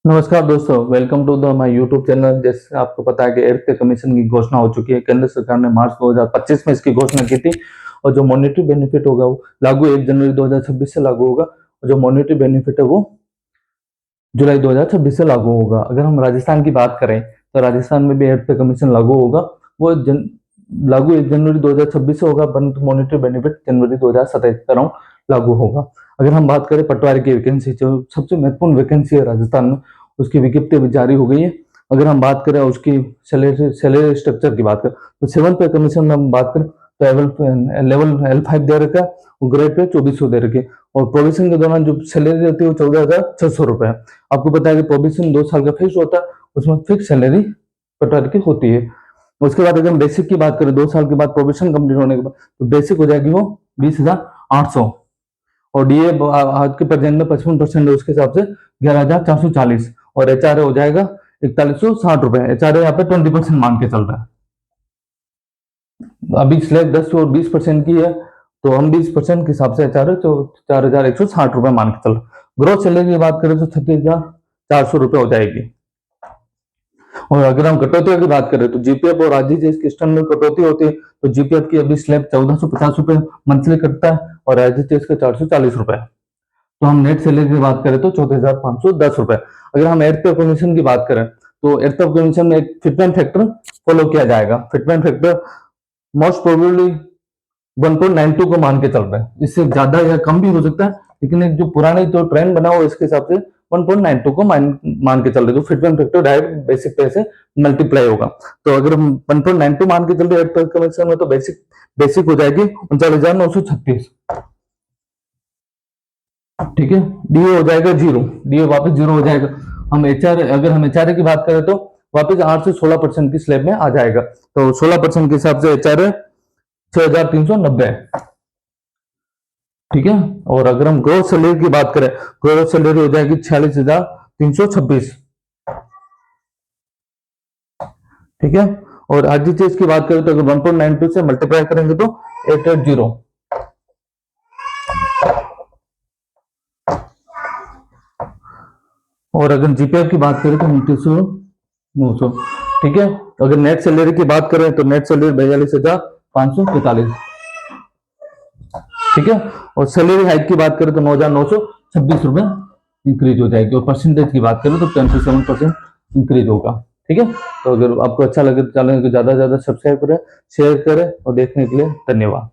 नमस्कार दोस्तों, welcome to the my YouTube channel. जैसे आपको पता है कि एर्थ पे कमीशन की घोषणा हो चुकी है। केंद्र सरकार ने मार्च 2025 में इसकी घोषणा की थी और जो मॉनेटरी बेनिफिट होगा वो लागू 1 जनवरी 2026 से लागू होगा और जो मॉनेटरी बेनिफिट है वो जुलाई 2026 से लागू होगा। अगर हम राजस्थान की बात करें तो राजस्थान में भी एर्थ पे कमीशन लागू होगा। वो लागू 1 जनवरी 2026 से होगा, परंतु मॉनेटरी बेनिफिट जनवरी 2027 का अराउंड लागू होगा। अगर हम बात करें पटवारी की वैकेंसी, जो सबसे महत्वपूर्ण वैकेंसी है राजस्थान में, उसकी विज्ञप्ति अभी जारी हो गई है। अगर हम बात करें उसकी सैलरी स्ट्रक्चर की बात करें तो 7 पे कमीशन में हम बात करें तो लेवल L5 दे रखा है और ग्रेड पे 2400 दे रखे और प्रोविजन के दौरान जो सैलरी रहती है वो 14,600 रुपए है। आपको पता है कि प्रोविजन 2 साल का फिक्स होता है, उसमें फिक्स सैलरी पटवारी की होती है। उसके बाद अगर हम बेसिक की बात करें 2 साल के बाद प्रोविजन कंप्लीट होने के बाद तो बेसिक हो जाएगी वो 20,800 और डीए आज के प्रेजेंट में 55% है, उसके हिसाब से 11,440 और एचआरए हो जाएगा 4160 रुपए। एचआरए यहाँ पे 20% मान के चल रहा है। अभी स्लैब 10 और 20% की है तो हम 20% के हिसाब से एचआरए तो 4,160 रुपए मान के चल रहा है। ग्रोथ सैलरी की बात करें तो 36,400 रुपए हो जाएगी। और अगर हम कटौती की बात करें तो जीपीएफ और आरजीजीएस की स्टैंडर्ड कटौती होती है तो जीपीएफ की अभी स्लैब 1450 रुपए मंथली कटता है और आरजीजीएस का 440 रुपए। तो हम नेट सैलरी की बात करें तो 14,510 रुपए। अगर हम एर्थ पे कमीशन की बात करें तो एर्थ पे कमीशन में एक फिटमेंट फैक्टर फॉलो किया जाएगा। फिटमेंट फैक्टर मोस्ट प्रोबेबली 1.92 को मान के चल रहा है, इससे ज्यादा या कम भी हो सकता है, लेकिन एक जो पुराने जो ट्रेंड बना हुआ इसके हिसाब से 1.92 को मान के चल रहे, तो फिटमेंट फैक्टर डायरेक्ट बेसिक पे से मल्टीप्लाई होगा। तो अगर हम 1.92 मान के चल रहे एर्थ पे कमीशन में तो बेसिक हो जाएगी 39,936। ठीक है, डीए हो जाएगा जीरो, डीए वापस जीरो हो जाएगा। अगर हम एचआरए की बात करें तो वापस 8 से 16% की स्लैब में आ जाएगा, तो 16% के हिसाब से एचआरए 6,390 है। ठीक है, और अगर हम ग्रोथ सैलरी की बात करें, ग्रोथ सैलरी हो जाएगी 46,326। ठीक है, और आरजीजीएस की बात करें तो अगर 1.92 से मल्टीप्लाई करेंगे तो 880। और अगर जीपीएफ की बात करें तो 29,900। ठीक है, अगर नेट सैलरी की बात करें तो नेट सैलरी 42,545। ठीक है, और सैलरी हाइक की बात करें तो 9,926 रुपए इंक्रीज हो जाएगी और परसेंटेज की बात करें तो 27% इंक्रीज होगा। ठीक है, तो अगर आपको अच्छा लगे तो चैनल को ज्यादा से ज्यादा सब्सक्राइब करें, शेयर करें और देखने के लिए धन्यवाद।